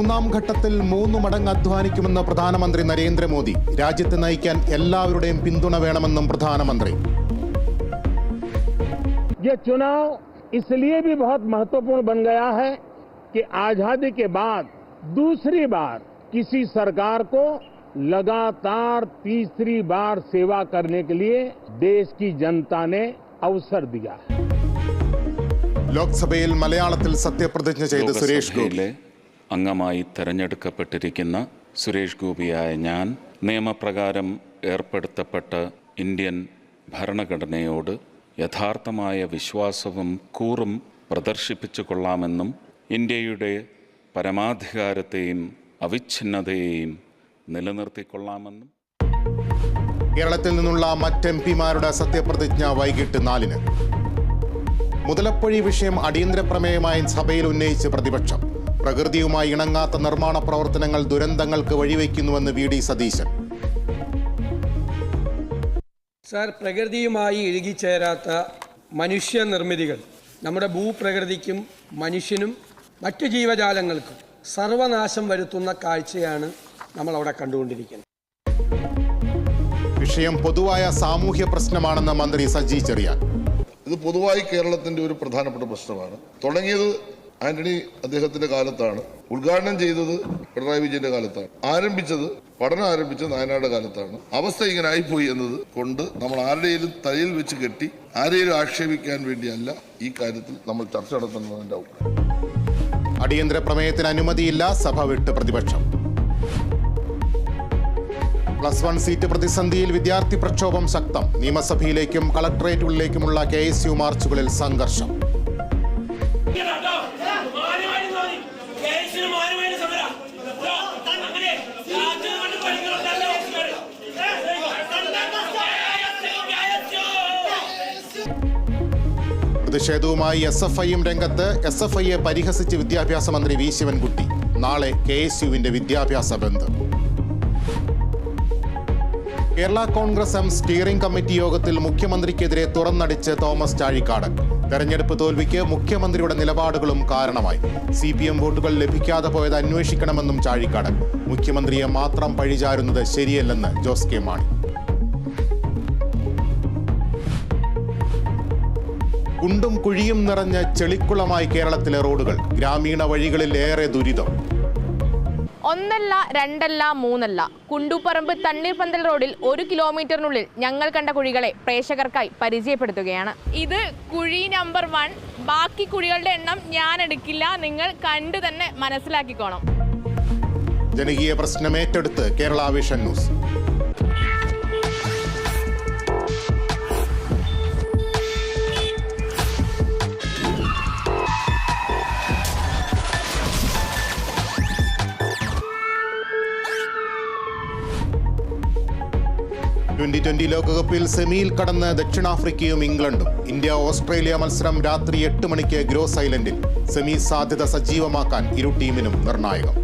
മൂന്നാം ഘട്ടത്തിൽ 3 മടങ്ങ് അധ്വാനിക്കുമെന്ന് പ്രധാനമന്ത്രി നരേന്ദ്രമോദി. രാജ്യത്തെ നയിക്കാൻ എല്ലാവരുടെയും പിന്തുണ വേണമെന്നും പ്രധാനമന്ത്രി. ये चुनाव इसलिए भी बहुत महत्वपूर्ण बन गया है कि आजादी के बाद दूसरी बार किसी सरकार को लगातार तीसरी बार सेवा करने के लिए देश की जनता ने अवसर दिया है. ലോക്സഭയിൽ മലയാളത്തിൽ സത്യപ്രതിജ്ഞ ചെയ്ത സുരേഷ് ഗോപി. അംഗമായി തെരഞ്ഞെടുക്കപ്പെട്ടിരിക്കുന്ന സുരേഷ് ഗോപിയായ ഞാൻ നിയമപ്രകാരം ഏർപ്പെടുത്തപ്പെട്ട ഇന്ത്യൻ ഭരണഘടനയോട് യഥാർത്ഥമായ വിശ്വാസവും കൂറും പ്രദർശിപ്പിച്ചു കൊള്ളാമെന്നും ഇന്ത്യയുടെ പരമാധികാരത്തെയും അവിഛിന്നതയെയും നിലനിർത്തിക്കൊള്ളാമെന്നും. കേരളത്തിൽ നിന്നുള്ള മറ്റ് എംപിമാരുടെ സത്യപ്രതിജ്ഞ വൈകിട്ട് 4-ന്. മുതലപ്പൊഴി വിഷയം അടിയന്തര പ്രമേയമായി സഭയിൽ ഉന്നയിച്ച് പ്രതിപക്ഷം. പ്രകൃതിയുമായി ഇണങ്ങാത്ത നിർമ്മാണ പ്രവർത്തനങ്ങൾ ദുരന്തങ്ങൾക്ക് വഴിവെക്കുന്നുവെന്ന് വി.ഡി. സതീശൻ. സർ, പ്രകൃതിയുമായി ഇഴുകിച്ചേരാത്ത മനുഷ്യനിർമ്മിതികൾ നമ്മുടെ ഭൂപ്രകൃതിക്കും മനുഷ്യനും മറ്റു ജീവജാലങ്ങൾക്കും സർവനാശം വരുത്തുന്ന കാഴ്ചയാണ് നമ്മൾ അവിടെ കണ്ടുകൊണ്ടിരിക്കുന്നത്. വിഷയം പൊതുവായ സാമൂഹ്യ പ്രശ്നമാണെന്ന് മന്ത്രി സജി ചെറിയാൻ. ഇത് പൊതുവായി കേരളത്തിന്റെ ഒരു പ്രധാനപ്പെട്ട പ്രശ്നമാണ്. തുടങ്ങിയത് ആന്റണി അദ്ദേഹത്തിന്റെ കാലത്താണ്, ഉദ്ഘാടനം ചെയ്തത് പിണറായി വിജയന്റെ കാലത്താണ്, പഠനം ആരംഭിച്ചത് നായനാരുടെ കാലത്താണ്. അവസ്ഥ ഇങ്ങനെ ആയിപ്പോയി എന്നത് കൊണ്ട് നമ്മൾ ആരുടെയും തലയിൽ വെച്ച് കെട്ടി ആരെയും ആക്ഷേപിക്കാൻ വേണ്ടിയല്ല ഈ കാര്യത്തിൽ നമ്മൾ ചർച്ച നടത്തുന്നതിന്റെ അഭിപ്രായം. അടിയന്തര പ്രമേയത്തിന് അനുമതിയില്ല, സഭ വിട്ട് പ്രതിപക്ഷം. +1 സീറ്റ് പ്രതിസന്ധിയിൽ വിദ്യാർത്ഥി പ്രക്ഷോഭം ശക്തം. നിയമസഭയിലേക്കും കളക്ടറേറ്റുകളിലേക്കുമുള്ള KSU മാർച്ചുകളിൽ സംഘർഷം. പ്രതിഷേധവുമായി SFIയും രംഗത്ത്. SFIയെ പരിഹസിച്ച് വിദ്യാഭ്യാസ മന്ത്രി വി. ശിവൻകുട്ടി. നാളെ KSUവിന്റെ വിദ്യാഭ്യാസ bandh. Kerala Congress M steering committee യോഗത്തിൽ മുഖ്യമന്ത്രിക്കെതിരെ തുറന്നടിച്ച് തോമസ് ചാഴിക്കാടൻ. തെരഞ്ഞെടുപ്പ് തോൽവിക്ക് മുഖ്യമന്ത്രിയുടെ നിലപാടുകളും കാരണമായി. CPM വോട്ടുകൾ ലഭിക്കാതെ പോയത് അന്വേഷിക്കണമെന്നും ചാഴിക്കാടൻ. മുഖ്യമന്ത്രിയെ മാത്രം പഴിചാരുന്നത് ശരിയല്ലെന്ന് ജോസ് കെ മാണി. കുണ്ടും കുഴിയും നിറഞ്ഞ് ചെളിക്കുളമായി കേരളത്തിലെ റോഡുകൾ. ഗ്രാമീണ വഴികളിൽ ഏറെ ദുരിതം. 1 അല്ല 2 അല്ല 3 അല്ല, കുണ്ടുപറമ്പ് തണ്ണീർപന്തൽ റോഡിൽ 1 കിലോമീറ്ററിനുള്ളിൽ ഞങ്ങൾ കണ്ട കുഴികളെ പ്രേക്ഷകർക്കായി പരിചയപ്പെടുത്തുകയാണ്. ഇത് കുഴി നമ്പർ 1. ബാക്കി കുഴികളുടെ എണ്ണം ഞാൻ എടുക്കില്ല, നിങ്ങൾ കണ്ടു തന്നെ മനസ്സിലാക്കിക്കോണം. ജനകീയ പ്രശ്നം ഏറ്റെടുത്ത് കേരള വിഷൻ ന്യൂസ്. T20 ലോകകപ്പിൽ സെമിയിൽ കടന്ന് ദക്ഷിണാഫ്രിക്കയും ഇംഗ്ലണ്ടും. ഇന്ത്യ-ഓസ്ട്രേലിയ മത്സരം രാത്രി 8 മണിക്ക് ഗ്രോസ് ഐലൻഡിൽ. സെമി സാധ്യത സജീവമാക്കാൻ ഇരു ടീമിനും നിർണായകം.